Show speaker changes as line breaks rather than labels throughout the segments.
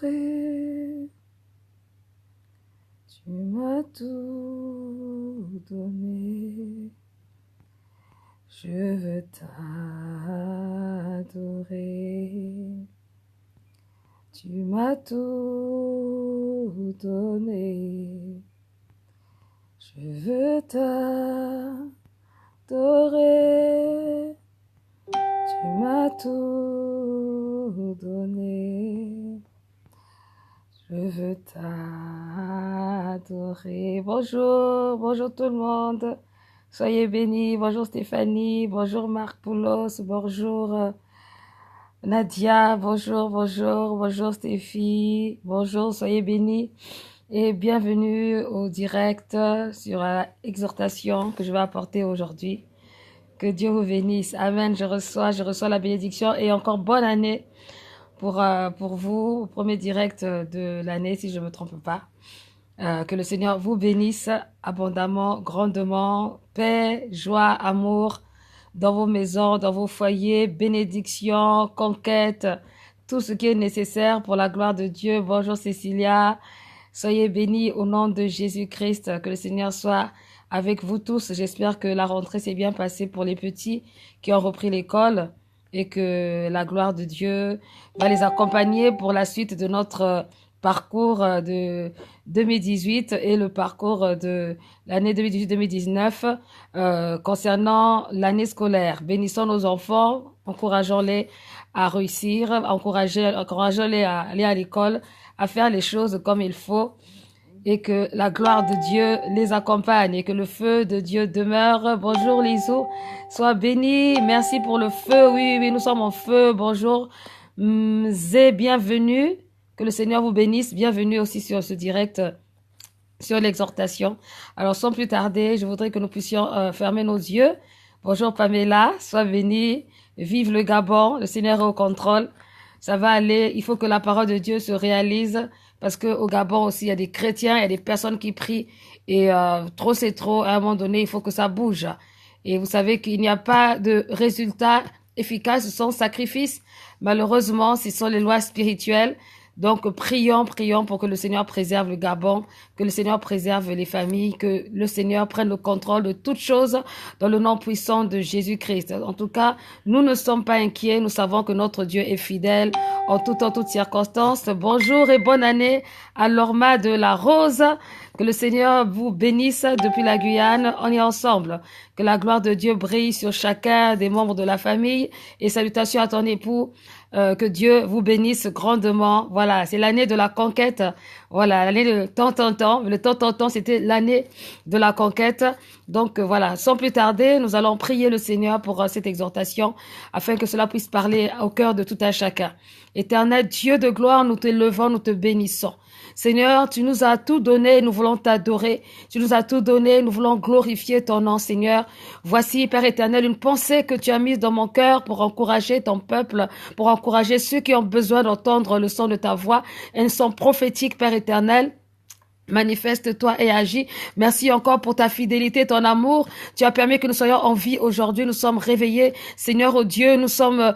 t'adorer. Tu m'as tout donné. Je veux t'adorer. Tu m'as tout donné. Je veux t'adorer. Tu m'as tout donné. Je veux t'adorer. Bonjour, bonjour tout le monde. Soyez bénis. Bonjour Stéphanie. Bonjour Marc Poulos. Bonjour Nadia. Bonjour, bonjour. Bonjour Stéphie. Bonjour, soyez bénis. Et bienvenue au direct sur l'exhortation que je vais apporter aujourd'hui. Que Dieu vous bénisse. Amen. Je reçois la bénédiction et encore bonne année pour vous, au premier direct de l'année, si je ne me trompe pas. Que le Seigneur vous bénisse abondamment, grandement. Paix, joie, amour dans vos maisons, dans vos foyers, bénédiction, conquête, tout ce qui est nécessaire pour la gloire de Dieu. Bonjour Cécilia. Soyez bénis au nom de Jésus-Christ. Que le Seigneur soit avec vous tous. J'espère que la rentrée s'est bien passée pour les petits qui ont repris l'école et que la gloire de Dieu va les accompagner pour la suite de notre parcours de 2018 et le parcours de l'année 2018-2019 concernant l'année scolaire. Bénissons nos enfants, encourageons-les à réussir, encourageons-les à aller à l'école, à faire les choses comme il faut et que la gloire de Dieu les accompagne et que le feu de Dieu demeure. Bonjour Lisou, sois béni. Merci pour le feu. Oui, nous sommes en feu. Bonjour Zé, bienvenue. Que le Seigneur vous bénisse. Bienvenue aussi sur ce direct, sur l'exhortation. Alors sans plus tarder, je voudrais que nous puissions fermer nos yeux. Bonjour Pamela, sois bénie. Vive le Gabon, le Seigneur est au contrôle. Ça va aller, il faut que la parole de Dieu se réalise. Parce que au Gabon aussi, il y a des chrétiens, il y a des personnes qui prient. Et trop, c'est trop. À un moment donné, il faut que ça bouge. Et vous savez qu'il n'y a pas de résultat efficace sans sacrifice. Malheureusement, ce sont les lois spirituelles. Donc, prions pour que le Seigneur préserve le Gabon, que le Seigneur préserve les familles, que le Seigneur prenne le contrôle de toutes choses dans le nom puissant de Jésus-Christ. En tout cas, nous ne sommes pas inquiets. Nous savons que notre Dieu est fidèle en toutes circonstances. Bonjour et bonne année à Lorma de la Rose. Que le Seigneur vous bénisse depuis la Guyane. On est ensemble. Que la gloire de Dieu brille sur chacun des membres de la famille. Et salutations à ton époux. Que Dieu vous bénisse grandement. Voilà, c'est l'année de la conquête. Voilà, l'année de tant. Le tant, c'était l'année de la conquête. Donc voilà, sans plus tarder, nous allons prier le Seigneur pour cette exhortation afin que cela puisse parler au cœur de tout un chacun. Éternel Dieu de gloire, nous te levons, nous te bénissons. Seigneur, tu nous as tout donné, nous voulons t'adorer. Tu nous as tout donné, nous voulons glorifier ton nom, Seigneur. Voici, Père éternel, une pensée que tu as mise dans mon cœur pour encourager ton peuple, pour encourager ceux qui ont besoin d'entendre le son de ta voix. Un son prophétique, Père éternel. Manifeste-toi et agis. Merci encore pour ta fidélité, ton amour. Tu as permis que nous soyons en vie aujourd'hui. Nous sommes réveillés. Seigneur, oh Dieu, nous sommes,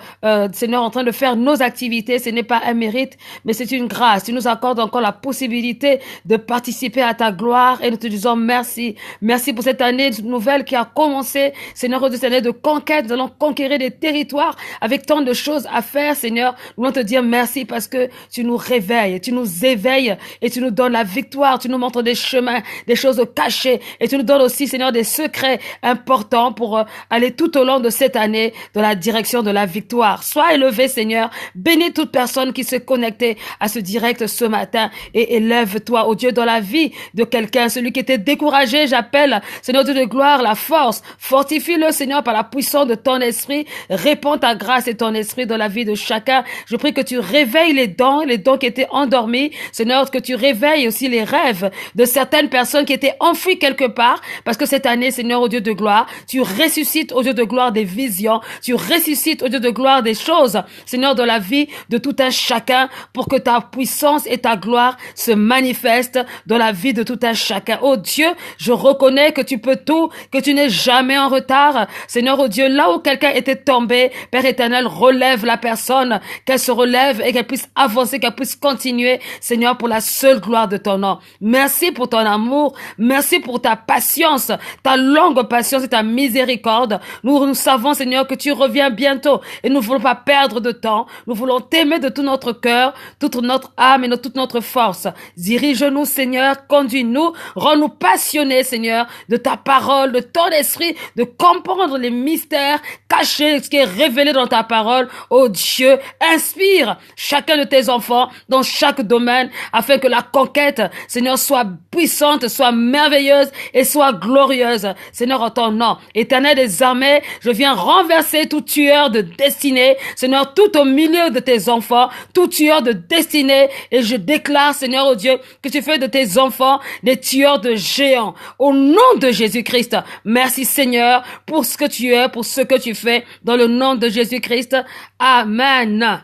Seigneur, en train de faire nos activités. Ce n'est pas un mérite, mais c'est une grâce. Tu nous accordes encore la possibilité de participer à ta gloire et nous te disons merci. Merci pour cette année nouvelle qui a commencé. Seigneur, oh Dieu, cette année de conquête. Nous allons conquérir des territoires avec tant de choses à faire, Seigneur. Nous voulons te dire merci parce que tu nous réveilles, tu nous éveilles et tu nous donnes la victoire. Tu nous montres des chemins, des choses cachées. Et tu nous donnes aussi, Seigneur, des secrets importants pour aller tout au long de cette année dans la direction de la victoire. Sois élevé, Seigneur. Bénis toute personne qui s'est connectée à ce direct ce matin. Et élève-toi, oh Dieu, dans la vie de quelqu'un. Celui qui était découragé, j'appelle, Seigneur Dieu de gloire, la force. Fortifie-le, Seigneur, par la puissance de ton esprit. Répands ta grâce et ton esprit dans la vie de chacun. Je prie que tu réveilles les dons qui étaient endormis. Seigneur, que tu réveilles aussi les rêves rêves de certaines personnes qui étaient enfouies quelque part, parce que cette année, Seigneur, au Dieu de gloire, tu ressuscites au Dieu de gloire des visions, tu ressuscites au Dieu de gloire des choses, Seigneur, dans la vie de tout un chacun, pour que ta puissance et ta gloire se manifestent dans la vie de tout un chacun. Oh Dieu, je reconnais que tu peux tout, que tu n'es jamais en retard. Seigneur, oh Dieu, là où quelqu'un était tombé, Père éternel, relève la personne, qu'elle se relève et qu'elle puisse avancer, qu'elle puisse continuer, Seigneur, pour la seule gloire de ton nom. Merci pour ton amour, merci pour ta patience, ta longue patience et ta miséricorde. Nous savons, Seigneur, que tu reviens bientôt et nous ne voulons pas perdre de temps. Nous voulons t'aimer de tout notre cœur, toute notre âme et toute notre force. Dirige-nous, Seigneur, conduis-nous, rends-nous passionnés, Seigneur, de ta parole, de ton esprit, de comprendre les mystères cachés, ce qui est révélé dans ta parole. Oh Dieu, inspire chacun de tes enfants dans chaque domaine afin que la conquête, Seigneur, soit puissante, soit merveilleuse et soit glorieuse. Seigneur, en ton nom, Éternel des armées, je viens renverser tout tueur de destinée, Seigneur, tout au milieu de tes enfants, tout tueur de destinée, et je déclare, Seigneur, oh Dieu, que tu fais de tes enfants des tueurs de géants. Au nom de Jésus-Christ, merci Seigneur pour ce que tu es, pour ce que tu fais, dans le nom de Jésus-Christ. Amen.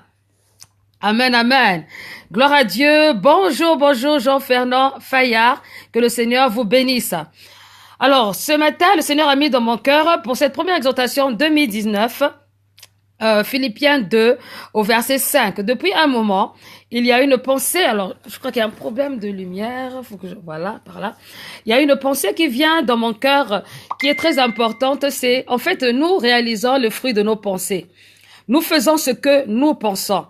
Amen, amen. Gloire à Dieu. Bonjour, bonjour Jean-Fernand Fayard. Que le Seigneur vous bénisse. Alors, ce matin, le Seigneur a mis dans mon cœur, pour cette première exhortation 2019, Philippiens 2, au verset 5. Depuis un moment, il y a une pensée, alors je crois qu'il y a un problème de lumière, faut que voilà, par là. Il y a une pensée qui vient dans mon cœur, qui est très importante, c'est, en fait, nous réalisons le fruit de nos pensées. Nous faisons ce que nous pensons.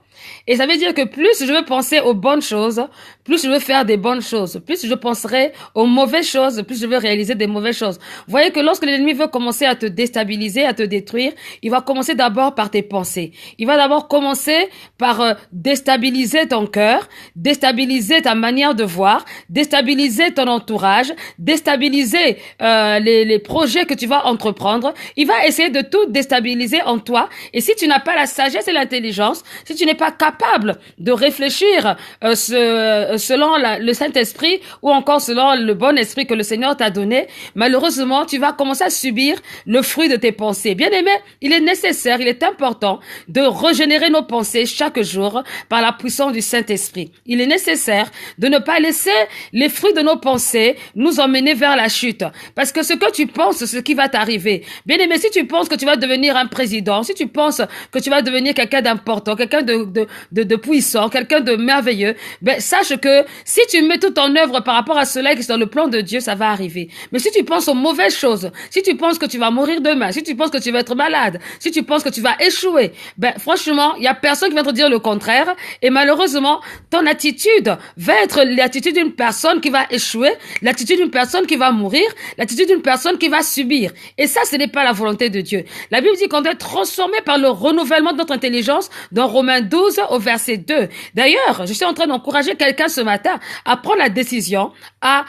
Et ça veut dire que plus je veux penser aux bonnes choses, plus je veux faire des bonnes choses, plus je penserai aux mauvaises choses, plus je veux réaliser des mauvaises choses. Vous voyez que lorsque l'ennemi veut commencer à te déstabiliser, à te détruire, il va commencer d'abord par tes pensées. Il va d'abord commencer par déstabiliser ton cœur, déstabiliser ta manière de voir, déstabiliser ton entourage, déstabiliser les projets que tu vas entreprendre. Il va essayer de tout déstabiliser en toi. Et si tu n'as pas la sagesse et l'intelligence, si tu n'es pas capable de réfléchir selon le Saint-Esprit ou encore selon le bon esprit que le Seigneur t'a donné, malheureusement, tu vas commencer à subir le fruit de tes pensées. Bien-aimé, il est nécessaire, il est important de régénérer nos pensées chaque jour par la puissance du Saint-Esprit. Il est nécessaire de ne pas laisser les fruits de nos pensées nous emmener vers la chute. Parce que ce que tu penses, c'est ce qui va t'arriver. Bien-aimé, si tu penses que tu vas devenir un président, si tu penses que tu vas devenir quelqu'un d'important, quelqu'un de puissant, quelqu'un de merveilleux, ben, sache que si tu mets tout en œuvre par rapport à cela qui est dans le plan de Dieu, ça va arriver. Mais si tu penses aux mauvaises choses, si tu penses que tu vas mourir demain, si tu penses que tu vas être malade, si tu penses que tu vas échouer, ben, franchement, il y a personne qui va te dire le contraire. Et malheureusement, ton attitude va être l'attitude d'une personne qui va échouer, l'attitude d'une personne qui va mourir, l'attitude d'une personne qui va subir. Et ça, ce n'est pas la volonté de Dieu. La Bible dit qu'on doit être transformé par le renouvellement de notre intelligence dans Romains 12 au verset 2. D'ailleurs, je suis en train d'encourager quelqu'un ce matin à prendre la décision, à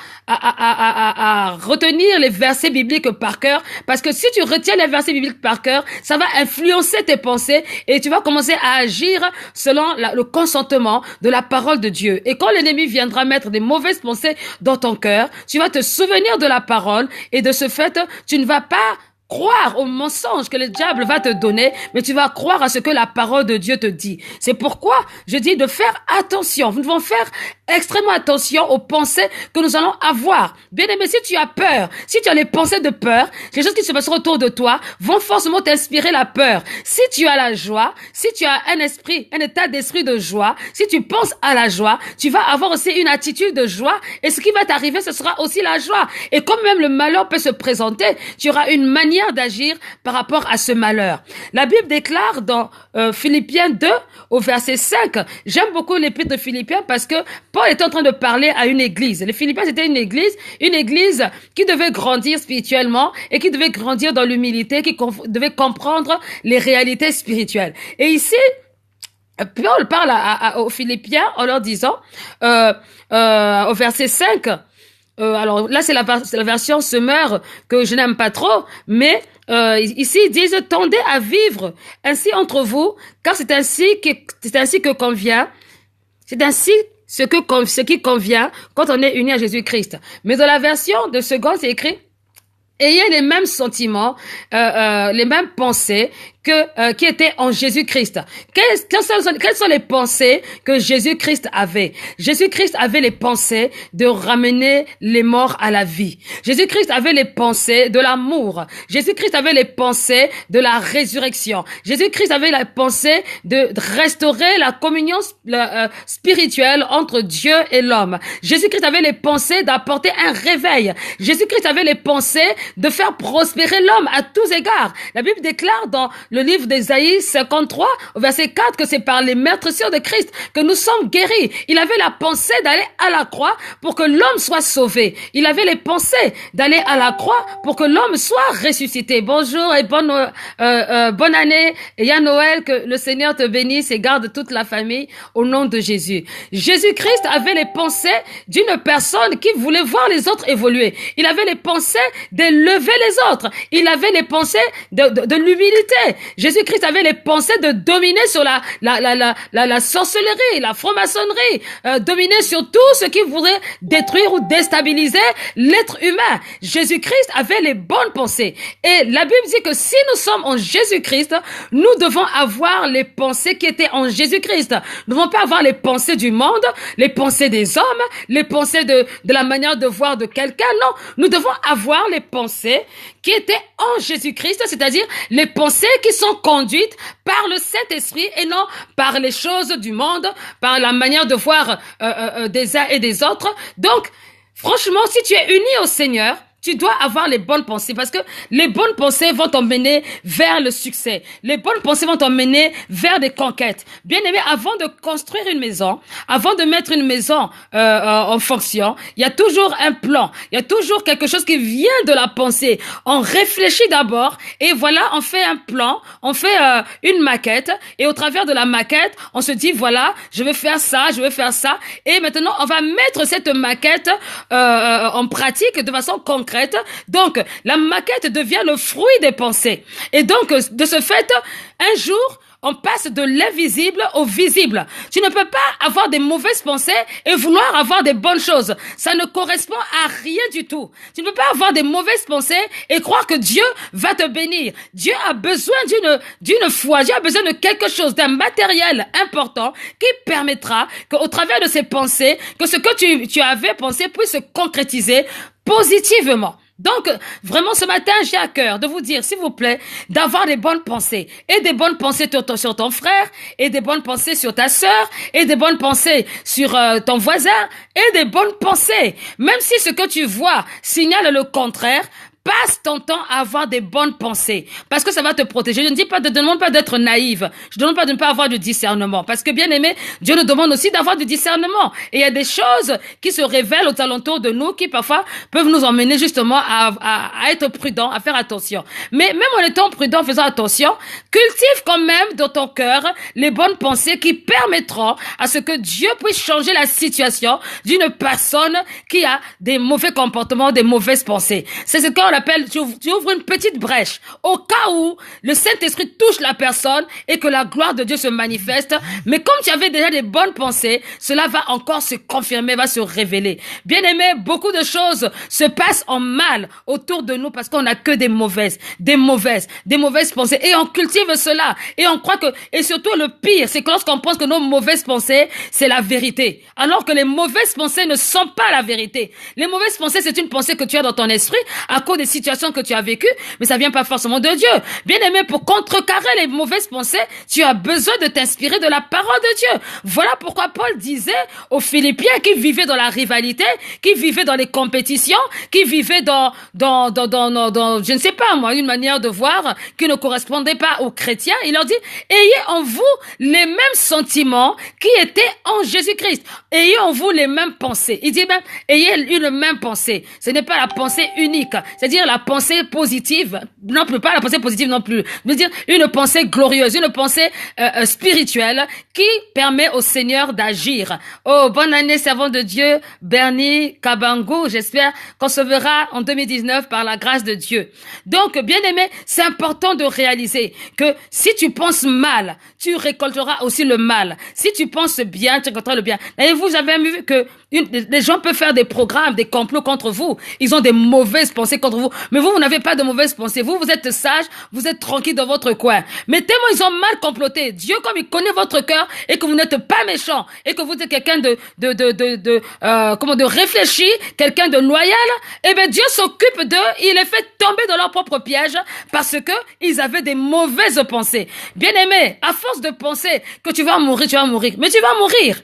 retenir les versets bibliques par cœur, parce que si tu retiens les versets bibliques par cœur, ça va influencer tes pensées et tu vas commencer à agir selon le consentement de la parole de Dieu. Et quand l'ennemi viendra mettre des mauvaises pensées dans ton cœur, tu vas te souvenir de la parole et de ce fait, tu ne vas pas croire aux mensonges que le diable va te donner, mais tu vas croire à ce que la parole de Dieu te dit. C'est pourquoi je dis de faire attention. Nous devons faire extrêmement attention aux pensées que nous allons avoir. Bien aimé, si tu as peur, si tu as les pensées de peur, les choses qui se passeront autour de toi vont forcément t'inspirer la peur. Si tu as la joie, si tu as un état d'esprit de joie, si tu penses à la joie, tu vas avoir aussi une attitude de joie et ce qui va t'arriver, ce sera aussi la joie. Et comme même le malheur peut se présenter, tu auras une manière d'agir par rapport à ce malheur. La Bible déclare dans Philippiens 2 au verset 5, j'aime beaucoup l'épître de Philippiens parce que Paul est en train de parler à une église. Les Philippiens, c'était une église qui devait grandir spirituellement et qui devait grandir dans l'humilité, qui devait comprendre les réalités spirituelles. Et ici, Paul parle aux Philippiens en leur disant, au verset 5, alors là, c'est la version Semeur que je n'aime pas trop, mais ici ils disent tendez à vivre ainsi entre vous, car c'est ainsi que convient. C'est ainsi ce qui convient quand on est uni à Jésus-Christ. Mais dans la version de Seconde, c'est écrit ayez les mêmes sentiments, les mêmes pensées qui étaient en Jésus-Christ. Quelles sont les pensées que Jésus-Christ avait? Jésus-Christ avait les pensées de ramener les morts à la vie. Jésus-Christ avait les pensées de l'amour. Jésus-Christ avait les pensées de la résurrection. Jésus-Christ avait la pensée de restaurer la communion spirituelle entre Dieu et l'homme. Jésus-Christ avait les pensées d'apporter un réveil. Jésus-Christ avait les pensées de faire prospérer l'homme à tous égards. La Bible déclare dans le livre d'Ésaïe 53, au verset 4, que c'est par les meurtrissures de Christ que nous sommes guéris. Il avait la pensée d'aller à la croix pour que l'homme soit sauvé. Il avait les pensées d'aller à la croix pour que l'homme soit ressuscité. Bonjour et bonne année et à Noël, que le Seigneur te bénisse et garde toute la famille au nom de Jésus. Jésus-Christ avait les pensées d'une personne qui voulait voir les autres évoluer. Il avait les pensées d'élever les autres. Il avait les pensées de l'humilité. Jésus-Christ avait les pensées de dominer sur la sorcellerie, la franc-maçonnerie, dominer sur tout ce qui voudrait détruire ou déstabiliser l'être humain. Jésus-Christ avait les bonnes pensées. Et la Bible dit que si nous sommes en Jésus-Christ, nous devons avoir les pensées qui étaient en Jésus-Christ. Nous ne devons pas avoir les pensées du monde, les pensées des hommes, les pensées de la manière de voir de quelqu'un. Non, nous devons avoir les pensées qui étaient en Jésus-Christ, c'est-à-dire les pensées qui sont conduites par le Saint-Esprit et non par les choses du monde, par la manière de voir des uns et des autres. Donc, franchement, si tu es uni au Seigneur, tu dois avoir les bonnes pensées parce que les bonnes pensées vont t'emmener vers le succès. Les bonnes pensées vont t'emmener vers des conquêtes. Bien aimé, avant de construire une maison, avant de mettre une maison en fonction, il y a toujours un plan. Il y a toujours quelque chose qui vient de la pensée. On réfléchit d'abord et voilà, on fait un plan, on fait une maquette et au travers de la maquette, on se dit voilà, je vais faire ça, je vais faire ça et maintenant on va mettre cette maquette en pratique de façon concrète. Donc, la maquette devient le fruit des pensées. Et donc, de ce fait, un jour, on passe de l'invisible au visible. Tu ne peux pas avoir des mauvaises pensées et vouloir avoir des bonnes choses. Ça ne correspond à rien du tout. Tu ne peux pas avoir des mauvaises pensées et croire que Dieu va te bénir. Dieu a besoin d'une foi. Dieu a besoin de quelque chose, d'un matériel important qui permettra qu'au travers de ces pensées, que ce que tu avais pensé puisse se concrétiser positivement. Donc, vraiment, ce matin, j'ai à cœur de vous dire, s'il vous plaît, d'avoir des bonnes pensées. Et des bonnes pensées sur ton frère, et des bonnes pensées sur ta sœur, et des bonnes pensées sur ton voisin, et des bonnes pensées. Même si ce que tu vois signale le contraire, passe ton temps à avoir des bonnes pensées. Parce que ça va te protéger. Je ne dis pas, ne demande pas d'être naïve. Je ne demande pas de ne pas avoir de discernement. Parce que bien aimé, Dieu nous demande aussi d'avoir du discernement. Et il y a des choses qui se révèlent aux alentours de nous qui parfois peuvent nous emmener justement à être prudents, à faire attention. Mais même en étant prudent, en faisant attention, cultive quand même dans ton cœur les bonnes pensées qui permettront à ce que Dieu puisse changer la situation d'une personne qui a des mauvais comportements, des mauvaises pensées. C'est ce qu'on appelle, tu ouvres une petite brèche au cas où le Saint-Esprit touche la personne et que la gloire de Dieu se manifeste. Mais comme tu avais déjà des bonnes pensées, cela va encore se confirmer, va se révéler. Bien aimé, beaucoup de choses se passent en mal autour de nous parce qu'on n'a que des mauvaises pensées. Et on cultive cela. Et on croit que, et surtout le pire, c'est que lorsqu'on pense que nos mauvaises pensées, c'est la vérité. Alors que les mauvaises pensées ne sont pas la vérité. Les mauvaises pensées, c'est une pensée que tu as dans ton esprit à cause des situations que tu as vécues, mais ça vient pas forcément de Dieu. Bien aimé, pour contrecarrer les mauvaises pensées, tu as besoin de t'inspirer de la parole de Dieu. Voilà pourquoi Paul disait aux Philippiens qui vivaient dans la rivalité, qui vivaient dans les compétitions, qui vivaient dans je ne sais pas moi, une manière de voir qui ne correspondait pas aux chrétiens. Il leur dit, ayez en vous les mêmes sentiments qui étaient en Jésus-Christ. Ayez en vous les mêmes pensées. Il dit même, ayez une même pensée. Ce n'est pas la pensée unique. C'est-à-dire dire la pensée positive, non plus pas la pensée positive non plus, je veux dire une pensée glorieuse, une pensée spirituelle qui permet au Seigneur d'agir. Oh, bonne année, servant de Dieu, Bernie Kabango. J'espère qu'on se verra en 2019 par la grâce de Dieu. Donc, bien aimé, c'est important de réaliser que si tu penses mal, tu récolteras aussi le mal. Si tu penses bien, tu récolteras le bien. Et vous avez vu que les gens peuvent faire des programmes, des complots contre vous. Ils ont des mauvaises pensées contre vous. Mais vous n'avez pas de mauvaises pensées. Vous êtes sage, vous êtes tranquille dans votre coin. Mais tellement ils ont mal comploté. Dieu, comme il connaît votre cœur et que vous n'êtes pas méchant et que vous êtes quelqu'un de réfléchi, quelqu'un de loyal, eh ben Dieu s'occupe d'eux. Il les fait tomber dans leur propre piège parce que ils avaient des mauvaises pensées. Bien aimé, à force de penser que tu vas mourir, mais tu vas mourir.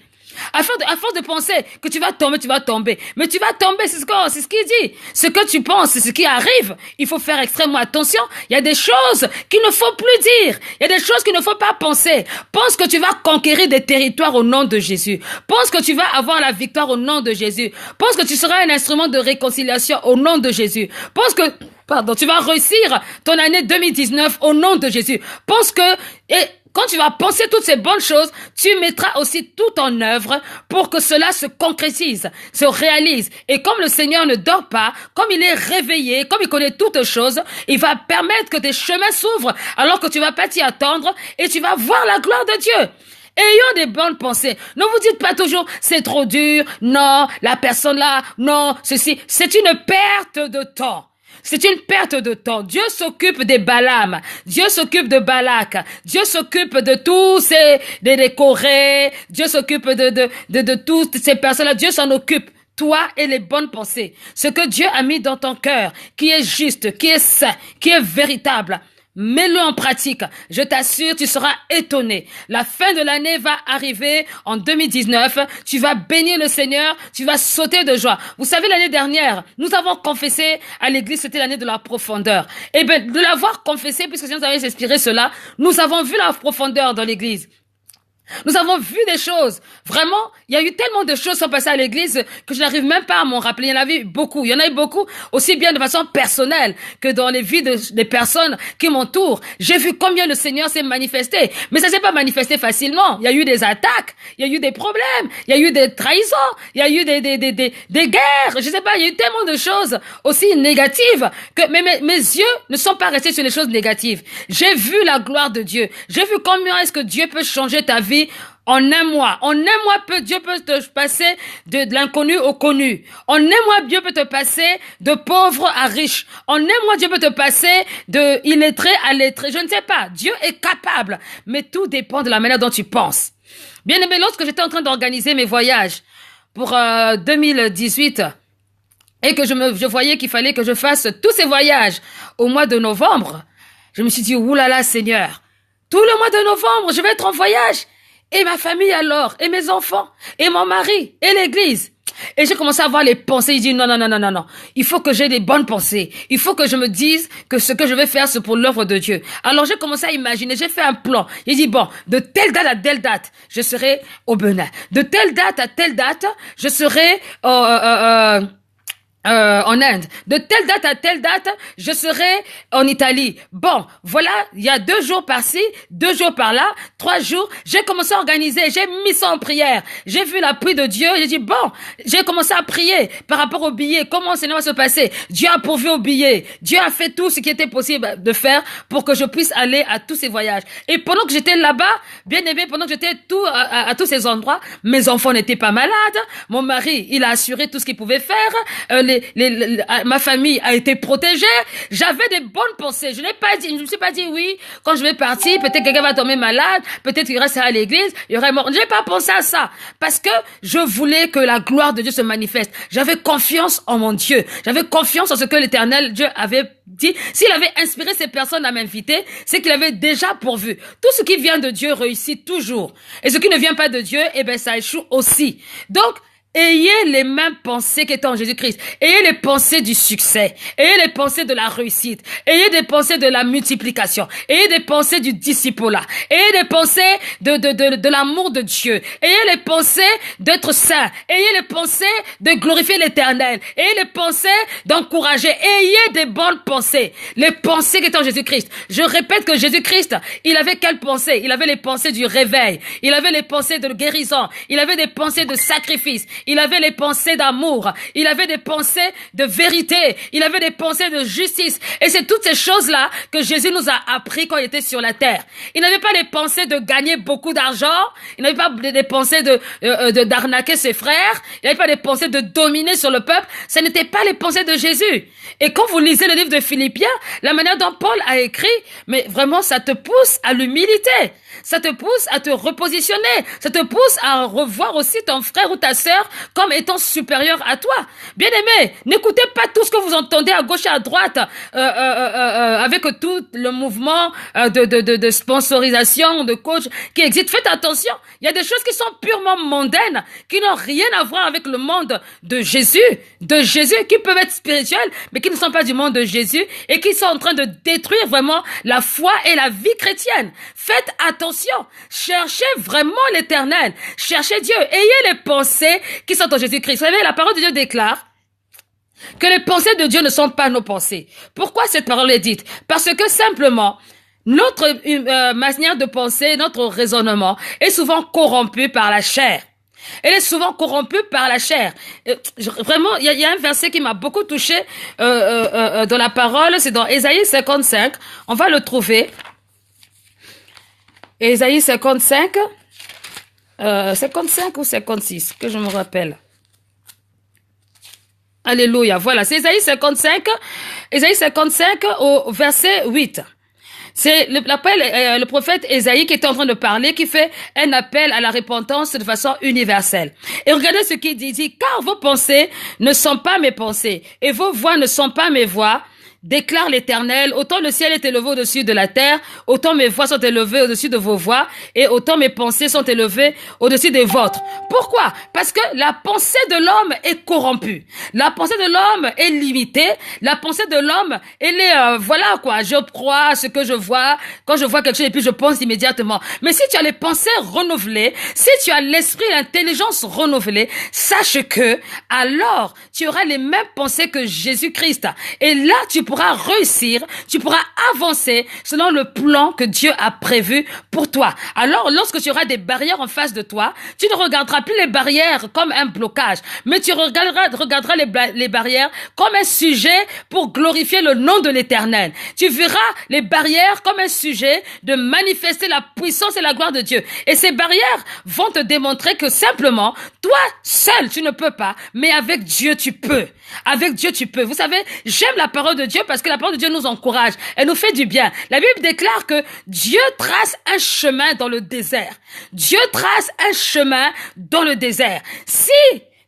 À force de penser que tu vas tomber. Mais tu vas tomber, c'est ce qu'il dit. Ce que tu penses, c'est ce qui arrive. Il faut faire extrêmement attention. Il y a des choses qu'il ne faut plus dire. Il y a des choses qu'il ne faut pas penser. Pense que tu vas conquérir des territoires au nom de Jésus. Pense que tu vas avoir la victoire au nom de Jésus. Pense que tu seras un instrument de réconciliation au nom de Jésus. Pense que tu vas réussir ton année 2019 au nom de Jésus. Pense que, quand tu vas penser toutes ces bonnes choses, tu mettras aussi tout en œuvre pour que cela se concrétise, se réalise. Et comme le Seigneur ne dort pas, comme il est réveillé, comme il connaît toutes choses, il va permettre que tes chemins s'ouvrent alors que tu vas pas t'y attendre et tu vas voir la gloire de Dieu. Ayons des bonnes pensées. Ne vous dites pas toujours, c'est trop dur, non, la personne là, non, ceci. C'est une perte de temps. C'est une perte de temps. Dieu s'occupe des Balaam. Dieu s'occupe de Balak. Dieu s'occupe de tous des Corées. Dieu s'occupe de toutes ces personnes-là. Dieu s'en occupe. Toi et les bonnes pensées. Ce que Dieu a mis dans ton cœur, qui est juste, qui est sain, qui est véritable. Mets-le en pratique. Je t'assure, tu seras étonné. La fin de l'année va arriver en 2019. Tu vas bénir le Seigneur. Tu vas sauter de joie. Vous savez, l'année dernière, nous avons confessé à l'église, c'était l'année de la profondeur. Et bien, de l'avoir confessé, puisque nous avons inspiré cela, nous avons vu la profondeur dans l'église. Nous avons vu des choses. Vraiment, il y a eu tellement de choses qui sont passées à l'église que je n'arrive même pas à m'en rappeler. Il y en avait beaucoup. Il y en a eu beaucoup, aussi bien de façon personnelle que dans les vies des personnes qui m'entourent. J'ai vu combien le Seigneur s'est manifesté. Mais ça s'est pas manifesté facilement. Il y a eu des attaques. Il y a eu des problèmes. Il y a eu des trahisons. Il y a eu des guerres. Je sais pas, il y a eu tellement de choses aussi négatives que mes yeux ne sont pas restés sur les choses négatives. J'ai vu la gloire de Dieu. J'ai vu combien est-ce que Dieu peut changer ta vie en un mois. En un mois, Dieu peut te passer de l'inconnu au connu. En un mois, Dieu peut te passer de pauvre à riche. En un mois, Dieu peut te passer de illettré à lettré. Je ne sais pas. Dieu est capable. Mais tout dépend de la manière dont tu penses. Bien aimé, lorsque j'étais en train d'organiser mes voyages pour 2018 et que je voyais qu'il fallait que je fasse tous ces voyages au mois de novembre, je me suis dit, oulala Seigneur, tout le mois de novembre, je vais être en voyage. Et ma famille alors, et mes enfants, et mon mari, et l'église. Et j'ai commencé à avoir les pensées. Il dit non. Il faut que j'ai des bonnes pensées. Il faut que je me dise que ce que je vais faire, c'est pour l'œuvre de Dieu. Alors j'ai commencé à imaginer. J'ai fait un plan. Il dit bon, de telle date à telle date, je serai au Bénin. De telle date à telle date, je serai en Inde. De telle date à telle date, je serai en Italie. Bon, voilà, il y a 2 jours par-ci, 2 jours par-là, 3 jours. J'ai commencé à organiser, j'ai mis ça en prière. J'ai vu l'appui de Dieu, j'ai dit bon, j'ai commencé à prier par rapport aux billets. Comment ça va se passer? Dieu a pourvu aux billets. Dieu a fait tout ce qui était possible de faire pour que je puisse aller à tous ces voyages. Et pendant que j'étais là-bas, bien aimé, pendant que j'étais à tous ces endroits, mes enfants n'étaient pas malades. Mon mari, il a assuré tout ce qu'il pouvait faire. Ma famille a été protégée. J'avais des bonnes pensées. Je me suis pas dit oui, quand je vais partir, peut-être quelqu'un va tomber malade, peut-être qu'il restera à l'église, il y aurait mort. Je n'ai pas pensé à ça. Parce que je voulais que la gloire de Dieu se manifeste. J'avais confiance en mon Dieu. J'avais confiance en ce que l'Éternel Dieu avait dit. S'il avait inspiré ces personnes à m'inviter, c'est qu'il avait déjà pourvu. Tout ce qui vient de Dieu réussit toujours. Et ce qui ne vient pas de Dieu, eh ben, ça échoue aussi. Donc, Ayez les mêmes pensées qu'étaient en Jésus-Christ. Ayez les pensées du succès. Ayez les pensées de la réussite. Ayez des pensées de la multiplication. Ayez des pensées du discipulat. Ayez des pensées de l'amour de Dieu. Ayez les pensées d'être saint. Ayez les pensées de glorifier l'Éternel. Ayez les pensées d'encourager. Ayez des bonnes pensées. Les pensées qui étaient en Jésus-Christ. Je répète que Jésus-Christ, il avait quelles pensées? Il avait les pensées du réveil. Il avait les pensées de guérison. Il avait des pensées de sacrifice. Il avait les pensées d'amour. Il avait des pensées de vérité. Il avait des pensées de justice. Et c'est toutes ces choses-là que Jésus nous a appris quand il était sur la terre. Il n'avait pas les pensées de gagner beaucoup d'argent. Il n'avait pas des pensées d'arnaquer ses frères. Il n'avait pas des pensées de dominer sur le peuple. Ce n'était pas les pensées de Jésus. Et quand vous lisez le livre de Philippiens, la manière dont Paul a écrit, mais vraiment, ça te pousse à l'humilité. Ça te pousse à te repositionner. Ça te pousse à revoir aussi ton frère ou ta sœur comme étant supérieur à toi. Bien-aimé, n'écoutez pas tout ce que vous entendez à gauche et à droite avec tout le mouvement de sponsorisation, de coach qui existe. Faites attention. Il y a des choses qui sont purement mondaines, qui n'ont rien à voir avec le monde de Jésus, qui peuvent être spirituels, mais qui ne sont pas du monde de Jésus et qui sont en train de détruire vraiment la foi et la vie chrétienne. Faites attention. Cherchez vraiment l'Éternel. Cherchez Dieu. Ayez les pensées qui sont en Jésus-Christ. Vous savez, la parole de Dieu déclare que les pensées de Dieu ne sont pas nos pensées. Pourquoi cette parole est dite? Parce que simplement, notre manière de penser, notre raisonnement est souvent corrompu par la chair. Elle est souvent corrompue par la chair. Vraiment, il y a un verset qui m'a beaucoup touché dans la parole. C'est dans Ésaïe 55. On va le trouver. Ésaïe 55. 55 ou 56, que je me rappelle. Alléluia. Voilà, c'est Ésaïe 55 au verset 8. C'est le prophète Ésaïe qui est en train de parler, qui fait un appel à la repentance de façon universelle. Et regardez ce qu'il dit, car vos pensées ne sont pas mes pensées, et vos voix ne sont pas mes voix, déclare l'Éternel, autant le ciel est élevé au-dessus de la terre, autant mes voix sont élevées au-dessus de vos voix, et autant mes pensées sont élevées au-dessus des vôtres. Pourquoi? Parce que la pensée de l'homme est corrompue. La pensée de l'homme est limitée. La pensée de l'homme, elle est, voilà quoi, je crois ce que je vois. Quand je vois quelque chose, et puis je pense immédiatement. Mais si tu as les pensées renouvelées, si tu as l'esprit, l'intelligence renouvelée, sache que, alors, tu auras les mêmes pensées que Jésus-Christ. Et là, tu pourras réussir, tu pourras avancer selon le plan que Dieu a prévu pour toi. Alors, lorsque tu auras des barrières en face de toi, tu ne regarderas plus les barrières comme un blocage, mais tu regarderas les barrières comme un sujet pour glorifier le nom de l'Éternel. Tu verras les barrières comme un sujet de manifester la puissance et la gloire de Dieu. Et ces barrières vont te démontrer que simplement, toi seul, tu ne peux pas, mais avec Dieu, tu peux. Avec Dieu, tu peux. Vous savez, j'aime la parole de Dieu parce que la parole de Dieu nous encourage. Elle nous fait du bien. La Bible déclare que Dieu trace un chemin dans le désert. Dieu trace un chemin dans le désert. Si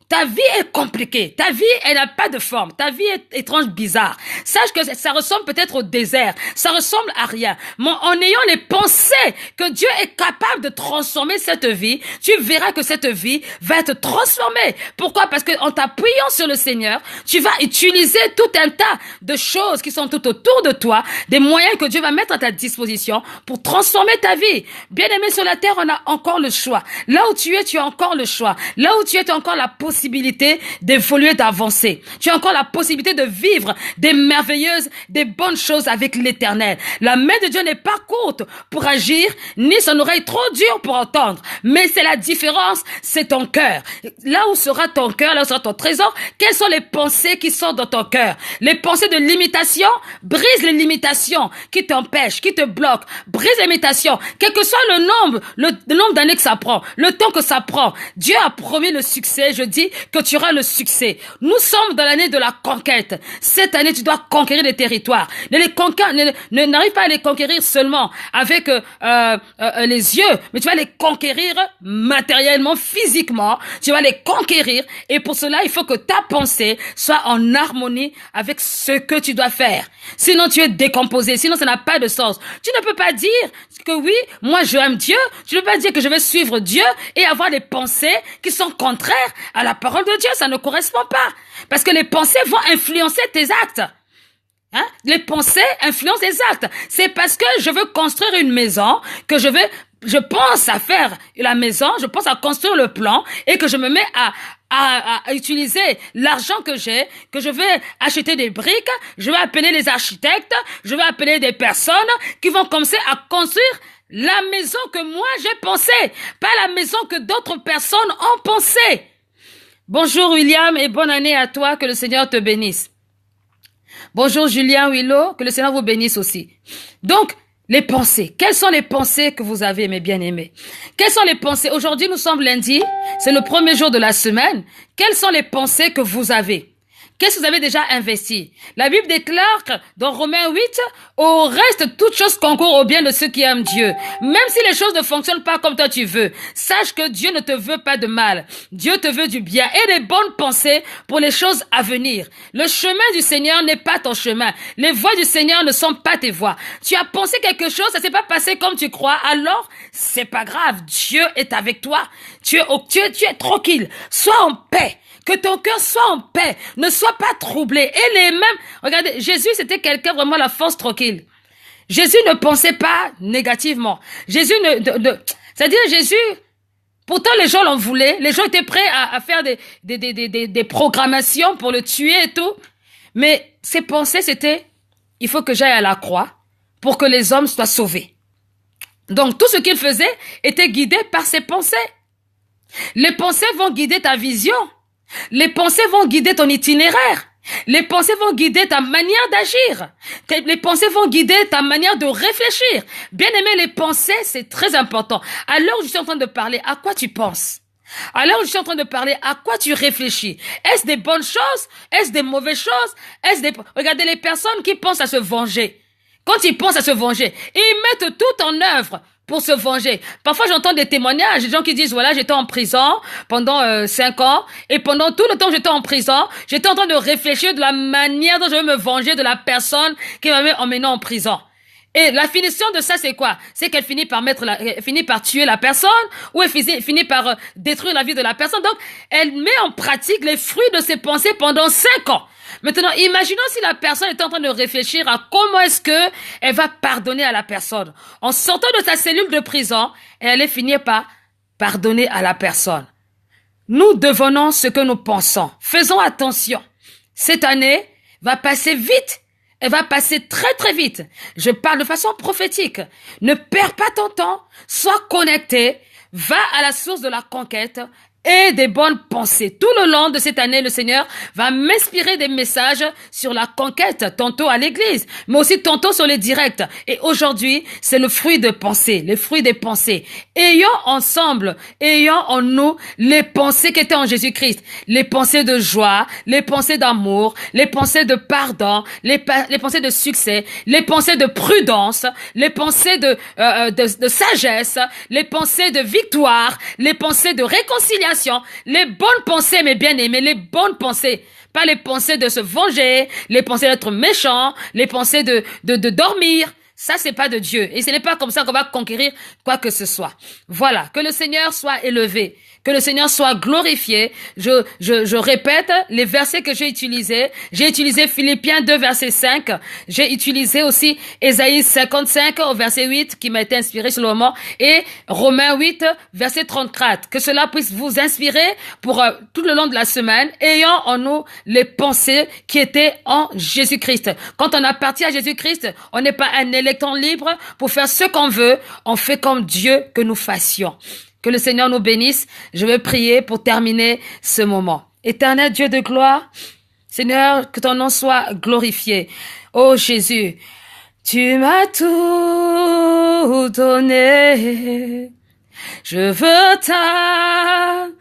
ta vie est compliquée. Ta vie, elle n'a pas de forme. Ta vie est étrange, bizarre. Sache que ça ressemble peut-être au désert. Ça ressemble à rien. Mais en ayant les pensées que Dieu est capable de transformer cette vie, tu verras que cette vie va être transformée. Pourquoi? Parce que en t'appuyant sur le Seigneur, tu vas utiliser tout un tas de choses qui sont tout autour de toi, des moyens que Dieu va mettre à ta disposition pour transformer ta vie. Bien-aimé, sur la terre, on a encore le choix. Là où tu es, tu as encore le choix. Là où tu es, tu as encore la possibilité d'évoluer, d'avancer. Tu as encore la possibilité de vivre des merveilleuses, des bonnes choses avec l'Éternel. La main de Dieu n'est pas courte pour agir, ni son oreille trop dure pour entendre. Mais c'est la différence, c'est ton cœur. Là où sera ton cœur, là où sera ton trésor, quelles sont les pensées qui sont dans ton cœur? Les pensées de limitation, brise les limitations qui t'empêchent, qui te bloquent. Brise les limitations. Quel que soit le nombre d'années que ça prend, le temps que ça prend. Dieu a promis le succès, je dis que tu auras le succès. Nous sommes dans l'année de la conquête. Cette année, tu dois conquérir les territoires. N'arrive pas à les conquérir seulement avec les yeux, mais tu vas les conquérir matériellement, physiquement. Tu vas les conquérir et pour cela, il faut que ta pensée soit en harmonie avec ce que tu dois faire. Sinon, tu es décomposé. Sinon, ça n'a pas de sens. Tu ne peux pas dire que oui, moi, j'aime Dieu. Tu ne peux pas dire que je vais suivre Dieu et avoir des pensées qui sont contraires à la la parole de Dieu, ça ne correspond pas. Parce que les pensées vont influencer tes actes. Hein? Les pensées influencent les actes. C'est parce que je veux construire une maison que je pense à faire la maison, je pense à construire le plan et que je me mets à utiliser l'argent que j'ai, que je vais acheter des briques, je vais appeler les architectes, je vais appeler des personnes qui vont commencer à construire la maison que moi j'ai pensée, pas la maison que d'autres personnes ont pensée. Bonjour William et bonne année à toi, que le Seigneur te bénisse. Bonjour Julien Willow, que le Seigneur vous bénisse aussi. Donc, les pensées. Quelles sont les pensées que vous avez, mes bien-aimés? Quelles sont les pensées? Aujourd'hui, nous sommes lundi, c'est le premier jour de la semaine. Quelles sont les pensées que vous avez? Qu'est-ce que vous avez déjà investi? La Bible déclare dans Romains 8, au reste, toutes choses concourent au bien de ceux qui aiment Dieu. Même si les choses ne fonctionnent pas comme toi tu veux, sache que Dieu ne te veut pas de mal. Dieu te veut du bien et des bonnes pensées pour les choses à venir. Le chemin du Seigneur n'est pas ton chemin. Les voies du Seigneur ne sont pas tes voies. Tu as pensé quelque chose, ça s'est pas passé comme tu crois, alors c'est pas grave. Dieu est avec toi. Tu es tranquille. Sois en paix. Que ton cœur soit en paix, ne sois pas troublé. Et les mêmes, regardez, Jésus c'était quelqu'un vraiment la force tranquille. Jésus ne pensait pas négativement. Jésus c'est-à-dire Jésus, pourtant les gens l'en voulaient, les gens étaient prêts à faire des programmations pour le tuer et tout. Mais ses pensées c'était, il faut que j'aille à la croix pour que les hommes soient sauvés. Donc tout ce qu'il faisait était guidé par ses pensées. Les pensées vont guider ta vision. Les pensées vont guider ton itinéraire. Les pensées vont guider ta manière d'agir. Les pensées vont guider ta manière de réfléchir. Bien aimé, les pensées, c'est très important. À l'heure où je suis en train de parler, à quoi tu penses? À l'heure où je suis en train de parler, à quoi tu réfléchis? Est-ce des bonnes choses? Est-ce des mauvaises choses? Regardez les personnes qui pensent à se venger. Quand ils pensent à se venger, ils mettent tout en œuvre pour se venger. Parfois, j'entends des témoignages, des gens qui disent, voilà, j'étais en prison pendant 5 ans, et pendant tout le temps que j'étais en prison, j'étais en train de réfléchir de la manière dont je vais me venger de la personne qui m'a emmené en prison. Et la finition de ça, c'est quoi? C'est qu'elle finit par tuer la personne, ou elle finit par détruire la vie de la personne. Donc, elle met en pratique les fruits de ses pensées pendant 5 ans. Maintenant, imaginons si la personne est en train de réfléchir à comment est-ce que elle va pardonner à la personne. En sortant de sa cellule de prison, elle allait finir par pardonner à la personne. Nous devenons ce que nous pensons. Faisons attention. Cette année va passer vite. Elle va passer très très vite. Je parle de façon prophétique. Ne perds pas ton temps. Sois connecté. Va à la source de la conquête et des bonnes pensées. Tout le long de cette année, le Seigneur va m'inspirer des messages sur la conquête, tantôt à l'église, mais aussi tantôt sur les directs. Et aujourd'hui, c'est le fruit de pensée, le fruit des pensées. Ayons ensemble, ayons en nous les pensées qui étaient en Jésus-Christ. Les pensées de joie, les pensées d'amour, les pensées de pardon, les pensées de succès, les pensées de prudence, les pensées de sagesse, les pensées de victoire, les pensées de réconciliation. Les bonnes pensées, mes bien-aimés, les bonnes pensées. Pas les pensées de se venger, les pensées d'être méchant, les pensées de dormir. Ça, c'est pas de Dieu. Et ce n'est pas comme ça qu'on va conquérir quoi que ce soit. Voilà. Que le Seigneur soit élevé. Que le Seigneur soit glorifié. Je répète les versets que j'ai utilisés. J'ai utilisé Philippiens 2, verset 5. J'ai utilisé aussi Ésaïe 55 au verset 8 qui m'a été inspiré sur le moment. Et Romains 8, verset 34. Que cela puisse vous inspirer pour tout le long de la semaine. Ayant en nous les pensées qui étaient en Jésus-Christ. Quand on appartient à Jésus-Christ, on n'est pas un électron libre pour faire ce qu'on veut. On fait comme Dieu que nous fassions. Que le Seigneur nous bénisse. Je vais prier pour terminer ce moment. Éternel Dieu de gloire, Seigneur, que ton nom soit glorifié. Oh Jésus, tu m'as tout donné. Je veux t'adorer.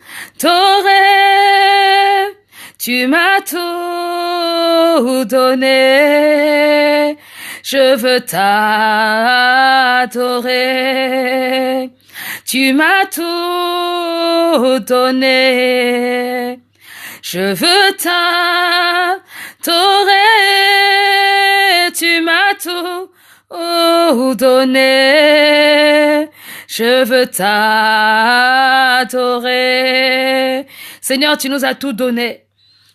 Tu m'as tout donné. Je veux t'adorer. Tu m'as tout donné. Je veux t'adorer. Tu m'as tout donné. Je veux t'adorer. Seigneur, tu nous as tout donné.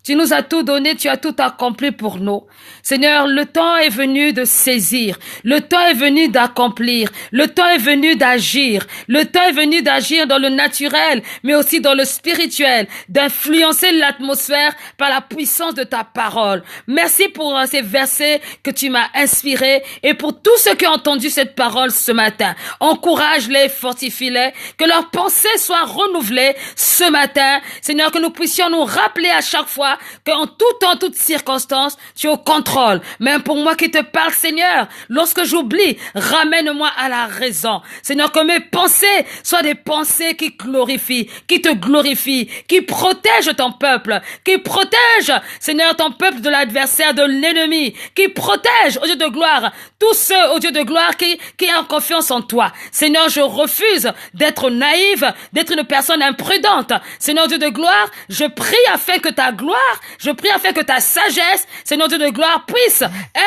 Tu nous as tout donné, tu as tout accompli pour nous. Seigneur, le temps est venu de saisir. Le temps est venu d'accomplir. Le temps est venu d'agir. Le temps est venu d'agir dans le naturel, mais aussi dans le spirituel, d'influencer l'atmosphère par la puissance de ta parole. Merci pour ces versets que tu m'as inspirés et pour tous ceux qui ont entendu cette parole ce matin. Encourage-les, fortifie-les, que leurs pensées soient renouvelées ce matin. Seigneur, que nous puissions nous rappeler à chaque fois qu'en tout temps, toute circonstance, tu es au contrôle. Même pour moi qui te parle, Seigneur, lorsque j'oublie, ramène-moi à la raison. Seigneur, que mes pensées soient des pensées qui glorifient, qui te glorifient, qui protègent ton peuple, qui protègent, Seigneur, ton peuple de l'adversaire, de l'ennemi, qui protègent, au Dieu de gloire, tous ceux, au Dieu de gloire, qui ont confiance en toi. Seigneur, je refuse d'être naïve, d'être une personne imprudente. Seigneur, Dieu de gloire, je prie afin que ta gloire, je prie afin que ta sagesse, Seigneur Dieu de gloire, puisse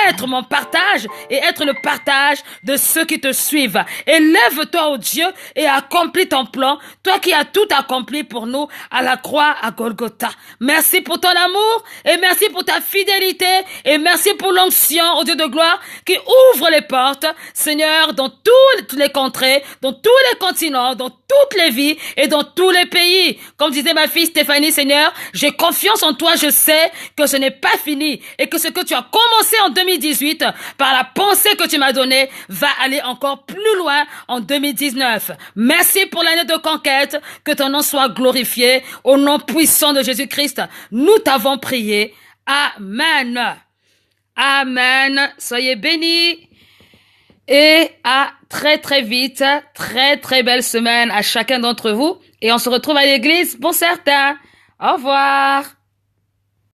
être mon partage et être le partage de ceux qui te suivent. Élève-toi, ô Dieu, et accomplis ton plan, toi qui as tout accompli pour nous à la croix à Golgotha. Merci pour ton amour et merci pour ta fidélité et merci pour l'onction, ô Dieu de gloire, qui ouvre les portes, Seigneur, dans toutes les contrées, dans tous les continents, dans toutes les vies et dans tous les pays. Comme disait ma fille Stéphanie, Seigneur, j'ai confiance en toi, je sais que ce n'est pas fini et que ce que tu as commencé en 2018 par la pensée que tu m'as donnée va aller encore plus loin en 2019. Merci pour l'année de conquête, que ton nom soit glorifié au nom puissant de Jésus-Christ. Nous t'avons prié. Amen. Amen. Soyez bénis et à très très vite. Très très belle semaine à chacun d'entre vous et on se retrouve à l'église pour certains. Au revoir.